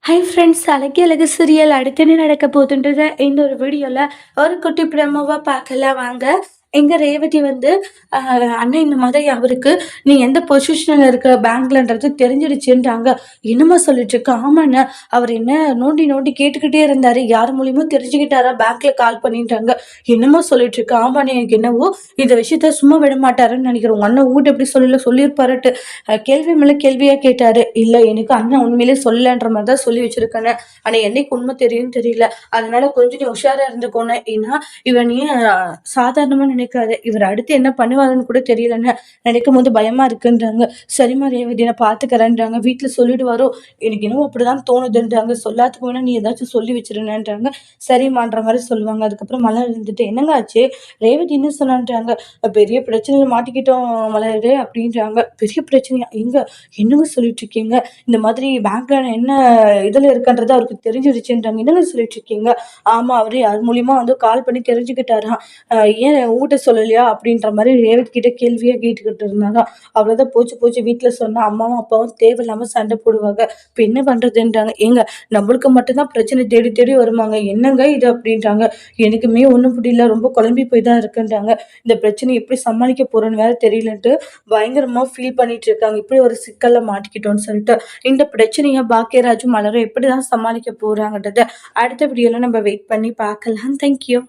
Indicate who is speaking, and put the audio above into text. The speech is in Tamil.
Speaker 1: Hi friends! அழகே அழகு சீரியல் அடுத்து என்ன நடக்க போகுதுன்றத இந்த ஒரு வீடியோல ஒரு குட்டி ப்ரோமோவா பார்க்கலாம் வாங்க. எங்க ரேவதி வந்து அண்ணன் இந்த மாதிரி அவருக்கு நீ எந்த பொசிஷன்ல இருக்க பேங்க்லன்றது தெரிஞ்சிடுச்சுன்றாங்க. என்னம்மா சொல்லிட்டு இருக்க? ஆமாண்ண, அவர் என்ன நோண்டி நோண்டி கேட்டுக்கிட்டே இருந்தாரு. யார் மூலியமா தெரிஞ்சுக்கிட்டாரா பேங்க்ல கால் பண்ணிட்டாங்க. என்னம்மா சொல்லிட்டு இருக்க? ஆமாண்ணே, எனக்கு என்னவோ இந்த விஷயத்த சும்மா விட மாட்டாருன்னு நினைக்கிறேன். உங்க அண்ணன் உங்ககிட்ட எப்படி சொல்லியிருப்பாருட்டு கேள்வி மேல கேள்வியா கேட்டாரு. இல்ல, எனக்கு அண்ணன் உண்மையிலே சொல்லன்ற மாதிரி தான் சொல்லி வச்சிருக்கேன்னு. ஆனா என்னைக்கு உண்மை தெரியும்னு தெரியல. அதனால கொஞ்சம் நீ உஷாரா இருந்துக்கோன்னு. ஏன்னா இவன் நீ சாதாரணமா நினைக்காத. இவர் அடுத்து என்ன பண்ணுவாருன்னு கூட தெரியலன்னு நினைக்கும் போது பயமா இருக்குன்றாங்க. சரிம்மா ரேவதி, நான் பாத்துக்கிறேன்றாங்க. வீட்டுல சொல்லிடுவாரோ எனக்கு இன்னும் அப்படிதான் தோணுதுன்றாங்க. சொல்லாததுக்கு வேணா நீ ஏதாச்சும் சொல்லி வச்சிருந்தேன்றாங்க. சரிம்மான்ற மாதிரி சொல்லுவாங்க. அதுக்கப்புறம் மலர் இருந்துட்டு என்னங்க ஆச்சு? ரேவதி என்ன சொன்னான்றாங்க. பெரிய பிரச்சனையில மாட்டிக்கிட்டோம் மலரு அப்படின்றாங்க. பெரிய பிரச்சனையா? எங்க? என்னங்க சொல்லிட்டு இருக்கீங்க? இந்த மாதிரி பேங்க்ல என்ன இதுல இருக்கன்றது அவருக்கு தெரிஞ்சிருச்சுன்றாங்க. என்னங்க சொல்லிட்டு இருக்கீங்க? ஆமா, அவரு யார் மூலியமா வந்து கால் பண்ணி தெரிஞ்சுக்கிட்டாராம். ஏன் உன்கிட்ட சொல்லலையா அப்படின்ற மாதிரி ரேவதி கிட்ட கேள்வியா கேட்டுக்கிட்டு இருந்தாராம். அவ்வளவுதான், போச்சு போச்சு, வீட்டுல சொன்னா அம்மாவும் அப்பாவும் தேவையில்லாம சண்டை போடுவாங்க. இப்ப என்ன பண்றதுன்றாங்க. ஏங்க, நம்மளுக்கு மட்டும்தான் பிரச்சனை தேடி தேடி வருமாங்க. என்னங்க இது அப்படின்றாங்க. எனக்குமே ஒண்ணும் புரியல, ரொம்ப குழம்பி போய் தான் இருக்குன்றாங்க. இந்த பிரச்சனையை எப்படி சமாளிக்க போறோன்னு வேற தெரியலன்ட்டு பயங்கரமா ஃபீல் பண்ணிட்டு இருக்காங்க. இப்படி ஒரு சிக்கல்ல மாட்டிக்கிட்டோம்னு சொல்லிட்டு. இந்த பிரச்சனைய பாக்கியராஜும் மலரும் எப்படிதான் சமாளிக்க போறாங்கன்றத அடுத்த வீடியோல நம்ம வெயிட் பண்ணி பார்க்கலாம். Thank you.